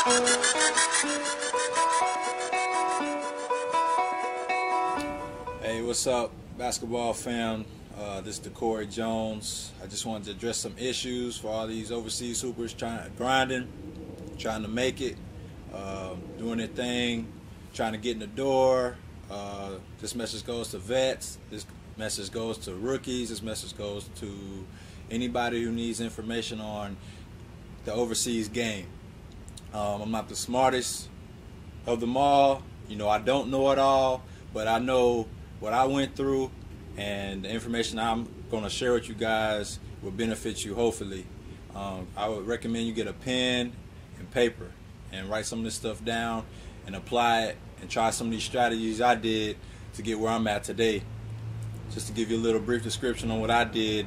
Hey, what's up, basketball fam? This is Decorey Jones. I just wanted to address some issues for all these overseas hoopers grinding, trying to make it, doing their thing, trying to get in the door. This message goes to vets. This message goes to rookies. This message goes to anybody who needs information on the overseas game. I'm not the smartest of them all. You know, I don't know it all, but I know what I went through, and the information I'm going to share with you guys will benefit you, hopefully. I would recommend you get a pen and paper and write some of this stuff down and apply it and try some of these strategies I did to get where I'm at today. Just to give you a little brief description on what I did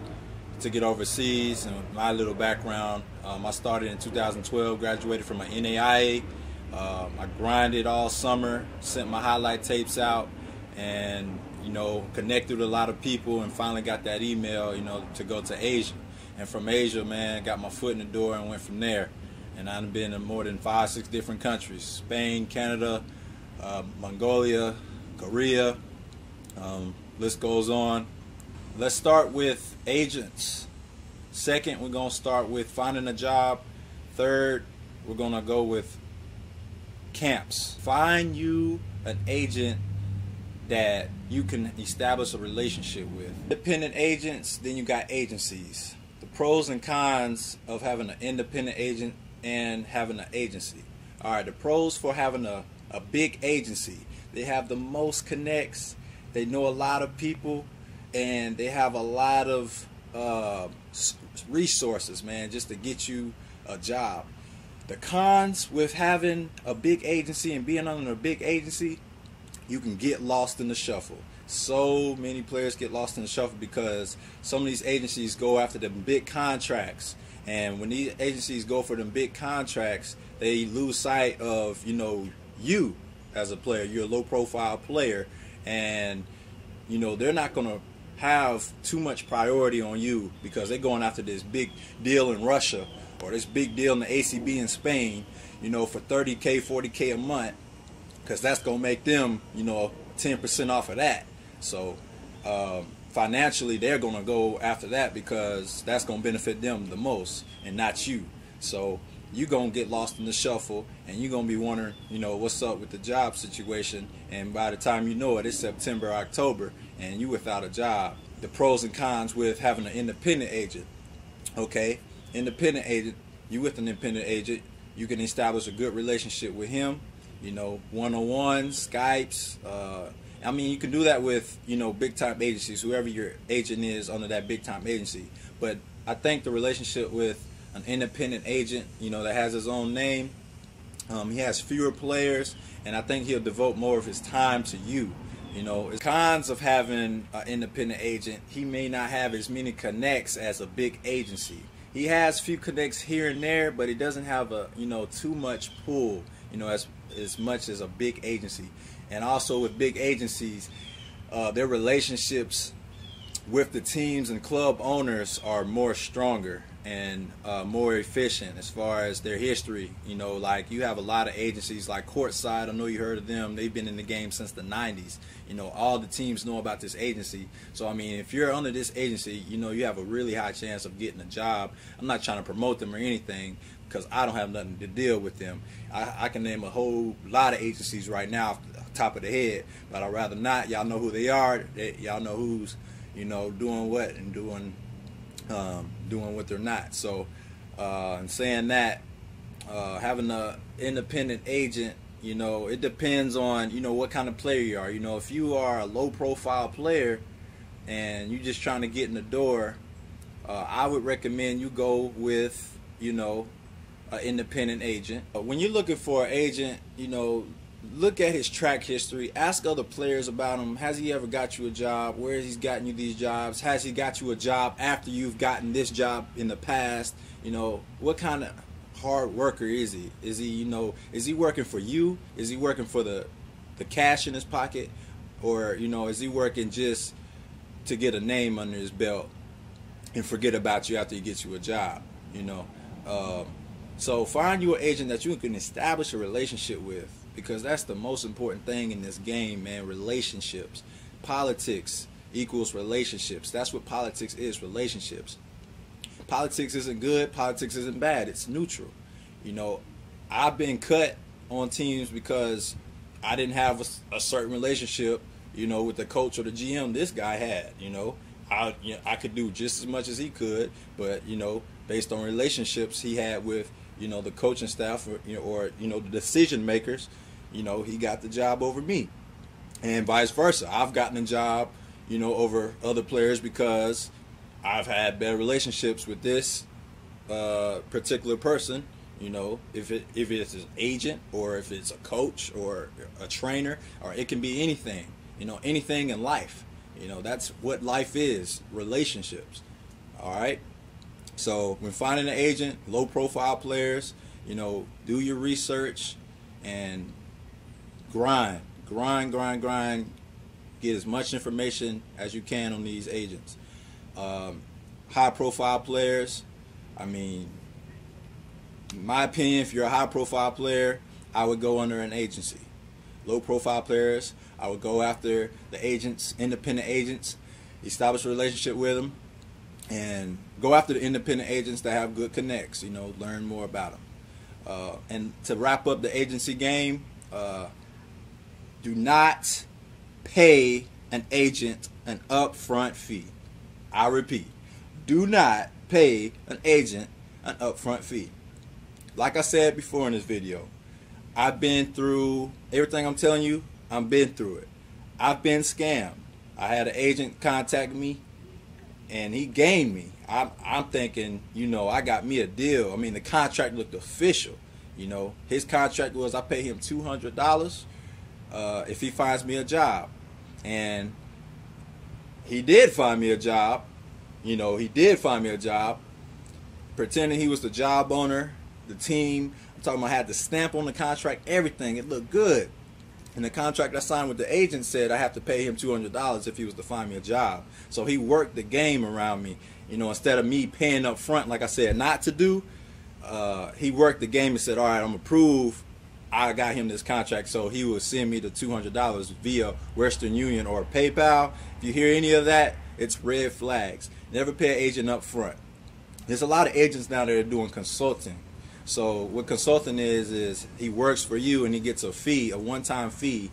to get overseas and my little background. I started in 2012, graduated from an NAIA. I grinded all summer, sent my highlight tapes out, and connected with a lot of people, and finally got that email, to go to Asia. And from Asia, man, got my foot in the door and went from there. And I've been in more than 5-6 different countries: Spain, Canada, Mongolia, Korea. List goes on. Let's start with agents. Second, we're going to start with finding a job. Third, we're going to go with camps. Find you an agent that you can establish a relationship with. Independent agents, then you got agencies. The pros and cons of having an independent agent and having an agency. All right, the pros for having a big agency: they have the most connects, they know a lot of people, and they have a lot of resources, man, just to get you a job. The cons with having a big agency and being under a big agency: you can get lost in the shuffle. So many players get lost in the shuffle because some of these agencies go after them big contracts. And when these agencies go for them big contracts, they lose sight of, you as a player. You're a low profile player, and, they're not going to have too much priority on you because they're going after this big deal in Russia or this big deal in the ACB in Spain, for $30K, $40K a month, because that's going to make them, 10% off of that. So financially, they're going to go after that because that's going to benefit them the most and not you. So you're going to get lost in the shuffle, and you're going to be wondering, what's up with the job situation. And by the time you know it, it's September, October, and you without a job. The pros and cons with having an independent agent. Okay, independent agent, you with an independent agent, you can establish a good relationship with him. One-on-ones, Skypes. I mean, you can do that with, big-time agencies, whoever your agent is under that big-time agency. But I think the relationship with an independent agent, that has his own name, he has fewer players, and I think he'll devote more of his time to you. The cons of having an independent agent: he may not have as many connects as a big agency. He has few connects here and there, but he doesn't have a, too much pull, as much as a big agency. And also with big agencies, their relationships with the teams and club owners are more stronger and more efficient as far as their history. Like you have a lot of agencies like Courtside. I know you heard of them. They've been in the game since the 90s. All the teams know about this agency. So I mean, if you're under this agency, you have a really high chance of getting a job. I'm not trying to promote them or anything, because I don't have nothing to deal with them. I can name a whole lot of agencies right now off the top of the head, but I'd rather not. Y'all know who they are. Y'all know who's doing what and doing what they're not. So in saying that, having an independent agent, it depends on what kind of player you are. If you are a low profile player and you're just trying to get in the door, I would recommend you go with an independent agent. When you're looking for an agent, look at his track history. Ask other players about him. Has he ever got you a job? Where has he gotten you these jobs? Has he got you a job after you've gotten this job in the past? What kind of hard worker is he? Is he, is he working for you? Is he working for the cash in his pocket? Or, is he working just to get a name under his belt and forget about you after he gets you a job? So find you an agent that you can establish a relationship with, because that's the most important thing in this game, man. Relationships. Politics equals relationships. That's what politics is, relationships. Politics isn't good, politics isn't bad, it's neutral. You know, I've been cut on teams because I didn't have a certain relationship, you know, with the coach or the GM this guy had. I could do just as much as he could, but, you know, based on relationships he had with, you know, the coaching staff, or the decision makers, you know, he got the job over me. And vice versa. I've gotten a job, you know, over other players because I've had better relationships with this particular person. You know, if it's an agent, or if it's a coach or a trainer, or it can be anything. You know, anything in life. You know, that's what life is, relationships. All right. So when finding an agent, low profile players, you know, do your research and grind. Get as much information as you can on these agents. High profile players, I mean, in my opinion, if you're a high profile player, I would go under an agency. Low profile players, I would go after the agents, independent agents, establish a relationship with them, and go after the independent agents that have good connects, you know, learn more about them. And to wrap up the agency game, do not pay an agent an upfront fee. I repeat, do not pay an agent an upfront fee. Like I said before in this video, I've been through everything I'm telling you. I've been through it. I've been scammed. I had an agent contact me, and he gamed me. I'm thinking, you know, I got me a deal. I mean, the contract looked official. You know, his contract was I pay him $200 if he finds me a job. And he did find me a job. You know, he did find me a job, pretending he was the job owner, the team. I'm talking about, I had the stamp on the contract, everything. It looked good. And the contract I signed with the agent said I have to pay him $200 if he was to find me a job. So he worked the game around me. You know, instead of me paying up front, like I said, not to do, he worked the game and said, all right, I'm going to prove I got him this contract. So he would send me the $200 via Western Union or PayPal. If you hear any of that, it's red flags. Never pay an agent up front. There's a lot of agents now that are doing consulting. So what consulting is he works for you and he gets a fee, a one-time fee,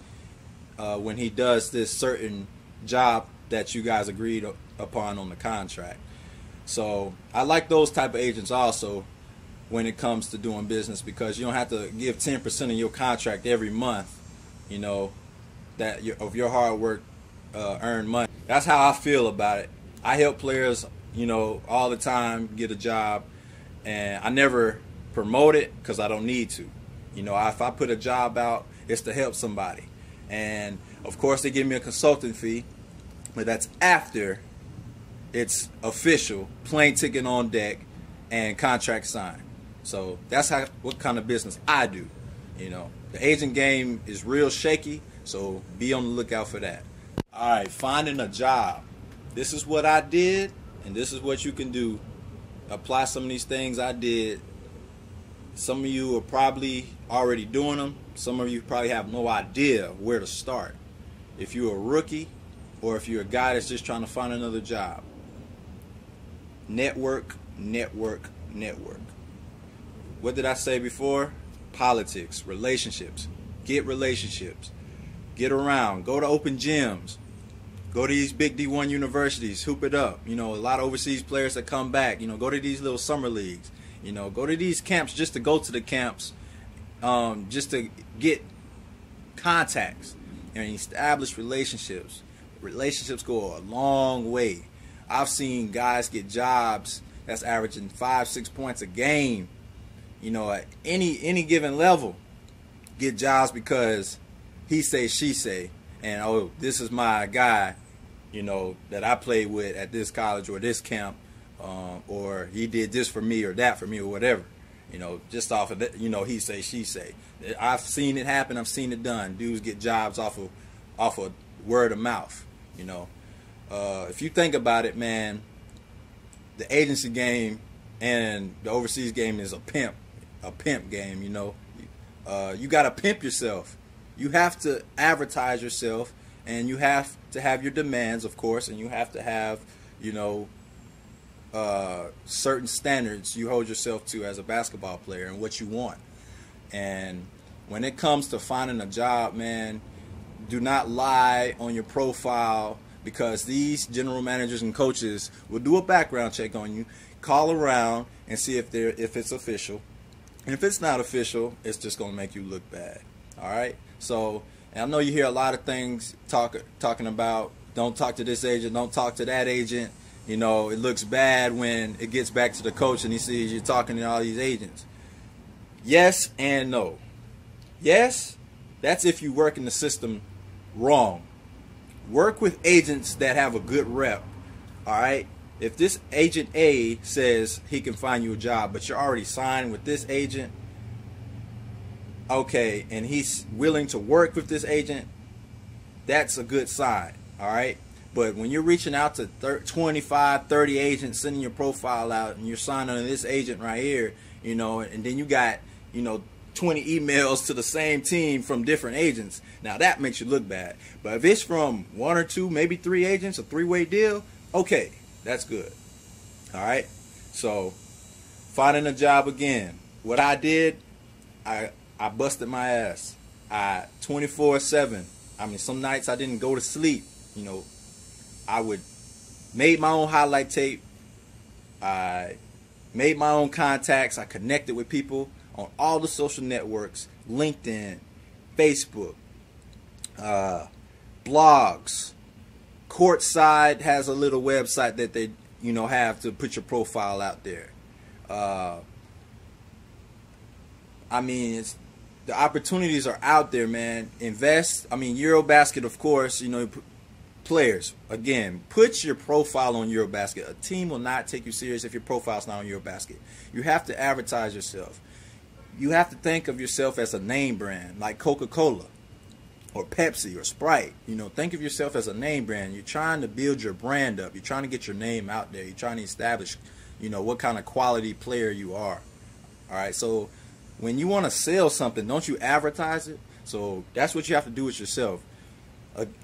when he does this certain job that you guys agreed upon on the contract. So I like those type of agents also when it comes to doing business, because you don't have to give 10% of your contract every month, you know, of your hard work earned money. That's how I feel about it. I help players, you know, all the time get a job, and I never promote it because I don't need to. You know, if I put a job out, it's to help somebody. And of course they give me a consulting fee, but that's after it's official, plane ticket on deck, and contract signed. So that's what kind of business I do. You know, the agent game is real shaky, so be on the lookout for that. All right, finding a job. This is what I did, and this is what you can do. Apply some of these things I did. Some of you are probably already doing them. Some of you probably have no idea where to start. If you're a rookie, or if you're a guy that's just trying to find another job. Network, network, network. What did I say before? Politics, relationships. Get relationships. Get around. Go to open gyms. Go to these big D1 universities. Hoop it up. You know, a lot of overseas players that come back. You know, go to these little summer leagues. You know, go to these camps just to go to the camps, just to get contacts and establish relationships. Relationships go a long way. I've seen guys get jobs that's averaging 5-6 points a game. You know, at any given level, get jobs because he say, she say, and oh, this is my guy, you know, that I played with at this college or this camp, or he did this for me or that for me or whatever. You know, just off of that, you know, he say, she say. I've seen it happen. I've seen it done. Dudes get jobs off of word of mouth. You know, if you think about it, man, the agency game and the overseas game is a pimp. a pimp game. You know, you got to pimp yourself. You have to advertise yourself, and you have to have your demands, of course, and you have to have, you know, certain standards you hold yourself to as a basketball player and what you want. And when it comes to finding a job, man, do not lie on your profile, because these general managers and coaches will do a background check on you, call around and see if it's official. And if it's not official, it's just going to make you look bad. All right? So, and I know you hear a lot of things talking about, don't talk to this agent, don't talk to that agent. You know, it looks bad when it gets back to the coach and he sees you talking to all these agents. Yes and no. Yes, that's if you work in the system wrong. Work with agents that have a good rep. All right? If this agent A says he can find you a job, but you're already signed with this agent, okay, and he's willing to work with this agent, that's a good sign. All right? But when you're reaching out to 25, 30 agents, sending your profile out, and you're signed under this agent right here, you know, and then you got, you know, 20 emails to the same team from different agents, now that makes you look bad. But if it's from 1 or 2, maybe 3 agents, a 3-way deal, okay, that's good. All right? So, finding a job again. What I did, I busted my ass. 24/7. I mean, some nights I didn't go to sleep, you know. I would made my own highlight tape. I made my own contacts. I connected with people on all the social networks, LinkedIn, Facebook, blogs. Courtside has a little website that they, you know, have to put your profile out there. I mean, the opportunities are out there, man. Invest. I mean, Eurobasket, of course, you know. Players, again, put your profile on Eurobasket. A team will not take you serious if your profile's not on Eurobasket. You have to advertise yourself. You have to think of yourself as a name brand, like Coca-Cola or Pepsi or Sprite. You know, think of yourself as a name brand. You're trying to build your brand up. You're trying to get your name out there. You're trying to establish, you know, what kind of quality player you are. All right, so when you want to sell something, don't you advertise it? So that's what you have to do with yourself.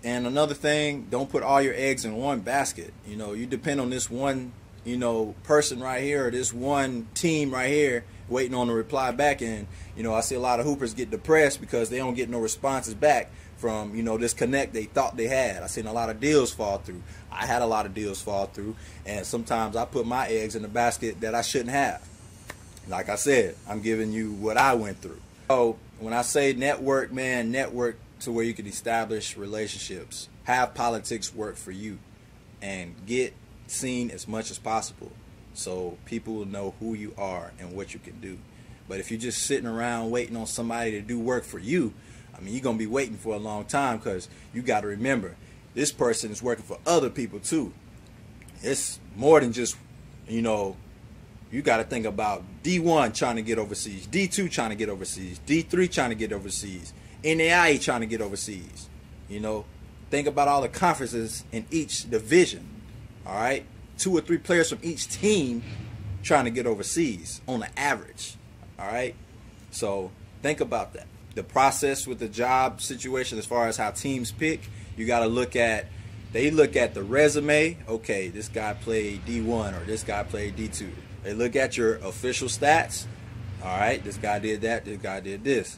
And another thing, don't put all your eggs in one basket. You know, you depend on this one, you know, person right here, or this one team right here waiting on a reply back. And, you know, I see a lot of hoopers get depressed because they don't get no responses back from, you know, this connect they thought they had. I seen a lot of deals fall through. I had a lot of deals fall through. And sometimes I put my eggs in the basket that I shouldn't have. Like I said, I'm giving you what I went through. So when I say network, man, network to where you can establish relationships, have politics work for you, and get seen as much as possible so people will know who you are and what you can do. But if you're just sitting around waiting on somebody to do work for you, I mean, you're going to be waiting for a long time, because you got to remember, this person is working for other people too. It's more than just, you know, you got to think about D1 trying to get overseas, D2 trying to get overseas, D3 trying to get overseas, NAIA trying to get overseas. You know, think about all the conferences in each division. All right, 2 or 3 players from each team trying to get overseas on the average. All right, so think about that. The process with the job situation, as far as how teams pick, you got to look at. They look at the resume. Okay, this guy played D1 or this guy played D2. They look at your official stats. All right, this guy did that. This guy did this.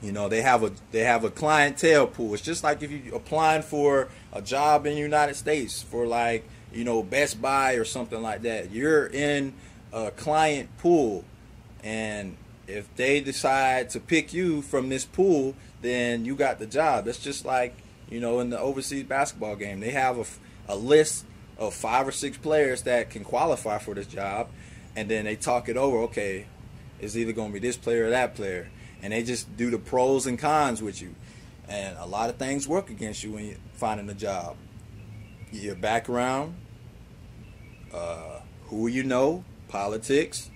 You know, they have a clientele pool. It's just like if you're applying for a job in the United States for, like, you know, Best Buy or something like that. You're in a client pool, and if they decide to pick you from this pool, then you got the job. It's just like, you know, in the overseas basketball game, they have a list of 5 or 6 players that can qualify for this job, and then they talk it over. Okay, it's either going to be this player or that player. And they just do the pros and cons with you. And a lot of things work against you when you're finding a job. Your background, who you know, politics,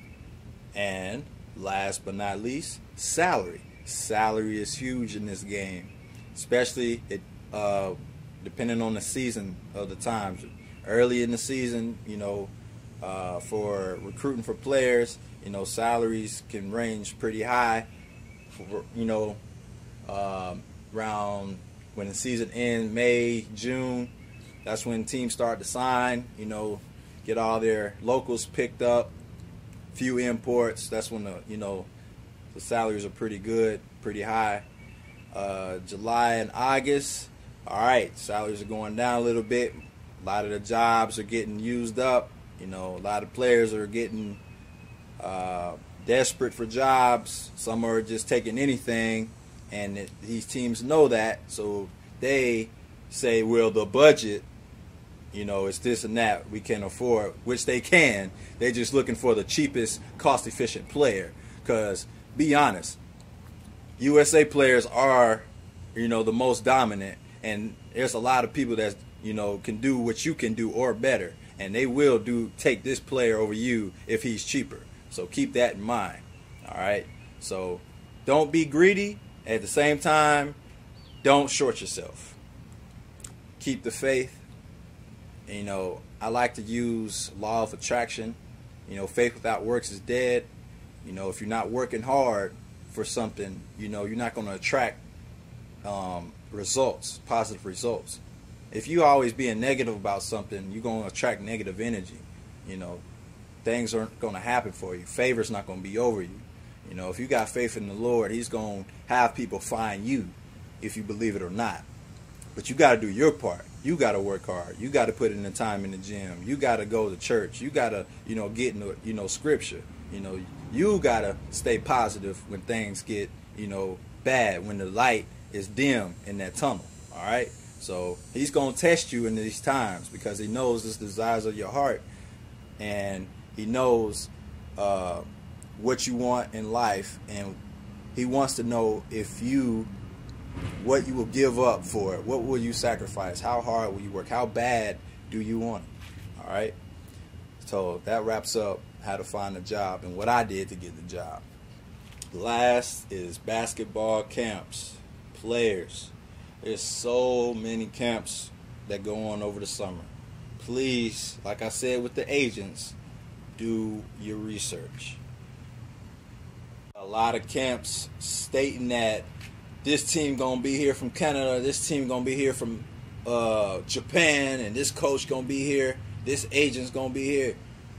and last but not least, salary. Salary is huge in this game, especially depending on the season of the times. Early in the season, you know, for recruiting for players, You know, salaries can range pretty high for, around when the season ends, May, June. That's when teams start to sign, get all their locals picked up, few imports. That's when the salaries are pretty good, pretty high. July and August, all right, salaries are going down a little bit. A lot of the jobs are getting used up. A lot of players are getting desperate for jobs. Some are just taking anything, and these teams know that, so they say, well, the budget, it's this and that we can afford, which they can. They're just looking for the cheapest, cost-efficient player. Because, be honest, USA players are, the most dominant, and there's a lot of people that, can do what you can do or better, and they will take this player over you if he's cheaper. So keep that in mind. All right. So don't be greedy. At the same time, don't short yourself. Keep the faith. I like to use law of attraction. Faith without works is dead. If you're not working hard for something, you're not going to attract results, positive results. If you always being negative about something, you're going to attract negative energy. Things aren't going to happen for you. Favor's not going to be over you. If you got faith in the Lord, He's going to have people find you, if you believe it or not. But you got to do your part. You got to work hard. You got to put in the time in the gym. You got to go to church. You got to, get into, scripture. You got to stay positive when things get, bad, when the light is dim in that tunnel. All right? So He's going to test you in these times because He knows the desires of your heart, and He knows what you want in life, and He wants to know what you will give up for it. What will you sacrifice? How hard will you work? How bad do you want it? All right? So that wraps up how to find a job and what I did to get the job. Last is basketball camps. Players. There's so many camps that go on over the summer. Please, like I said with the agents, do your research. A lot of camps stating that this team gonna be here from Canada, this team gonna be here from Japan, and this coach gonna be here, this agent's gonna be here,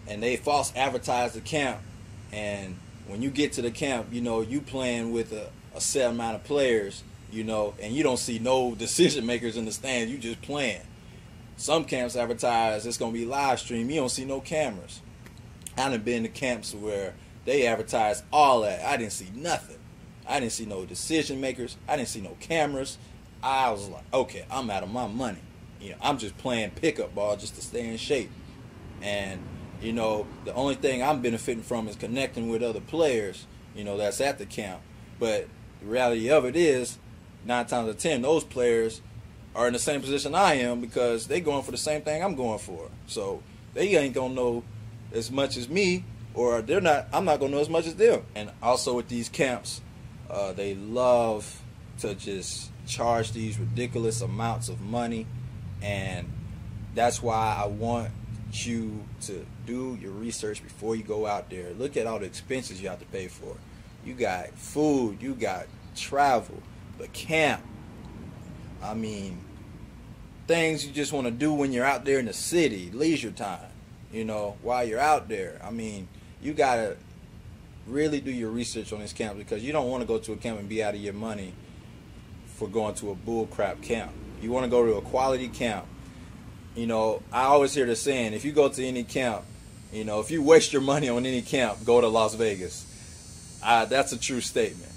and they false advertise the camp. And when you get to the camp, you playing with a set amount of players, and you don't see no decision makers in the stands. You just playing. Some camps advertise it's gonna be live stream. You don't see no cameras. I done been to camps where they advertise all that. I didn't see nothing. I didn't see no decision makers. I didn't see no cameras. I was like, okay, I'm out of my money. I'm just playing pickup ball just to stay in shape. And, the only thing I'm benefiting from is connecting with other players, that's at the camp. But the reality of it is, 9 times out of 10, those players are in the same position I am because they going for the same thing I'm going for. So they ain't going to know as much as me, or I'm not going to know as much as them. And also with these camps, they love to just charge these ridiculous amounts of money, and that's why I want you to do your research before you go out there. Look at all the expenses you have to pay for. You got food, you got travel, but camp, things you just want to do when you're out there in the city, leisure time, while you're out there. You got to really do your research on this camp, because you don't want to go to a camp and be out of your money for going to a bull crap camp. You want to go to a quality camp. I always hear the saying, if you go to any camp, if you waste your money on any camp, go to Las Vegas. That's a true statement.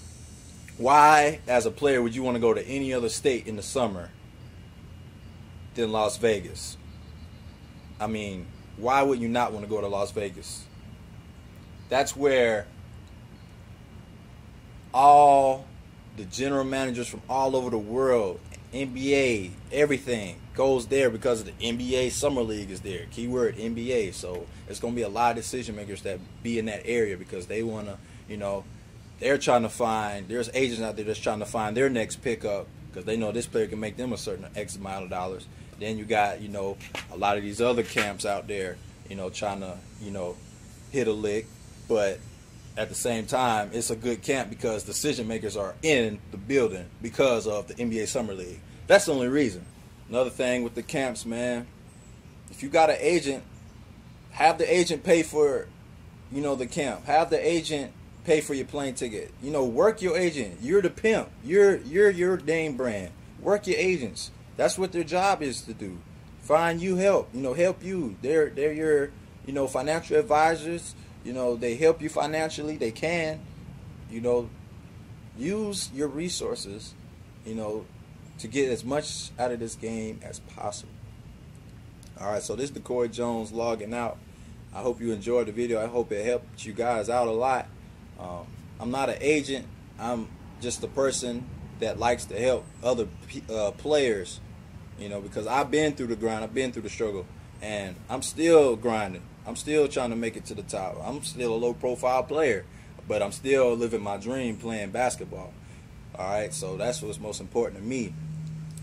Why, as a player, would you want to go to any other state in the summer than Las Vegas? Why would you not want to go to Las Vegas? That's where all the general managers from all over the world, NBA, everything goes there, because of the NBA Summer League is there. Keyword NBA. So it's going to be a lot of decision makers that be in that area, because they want to, they're trying to find, there's agents out there that's trying to find their next pickup, because they know this player can make them a certain X amount of dollars. Then you got, a lot of these other camps out there, trying to, hit a lick. But at the same time, it's a good camp because decision makers are in the building because of the NBA Summer League. That's the only reason. Another thing with the camps, man, if you got an agent, have the agent pay for, the camp. Have the agent pay for your plane ticket. Work your agent. You're the pimp. You're your name brand. Work your agents. That's what their job is to do. Find you help. Help you. They're your, financial advisors. They help you financially. They can, use your resources, to get as much out of this game as possible. All right, so this is Decorey Jones logging out. I hope you enjoyed the video. I hope it helped you guys out a lot. I'm not an agent. I'm just a person that likes to help other players, because I've been through the grind. I've been through the struggle, and I'm still grinding. I'm still trying to make it to the top. I'm still a low-profile player, but I'm still living my dream playing basketball. All right, so that's what's most important to me.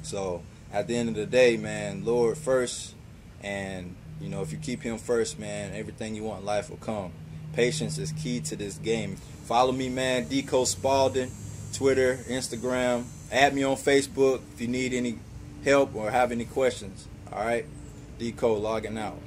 So at the end of the day, man, Lord first, and if you keep Him first, man, everything you want in life will come. Patience is key to this game. Follow me, man, Deco Spalding, Twitter, Instagram. Add me on Facebook if you need any help or have any questions. All right, Deco logging out.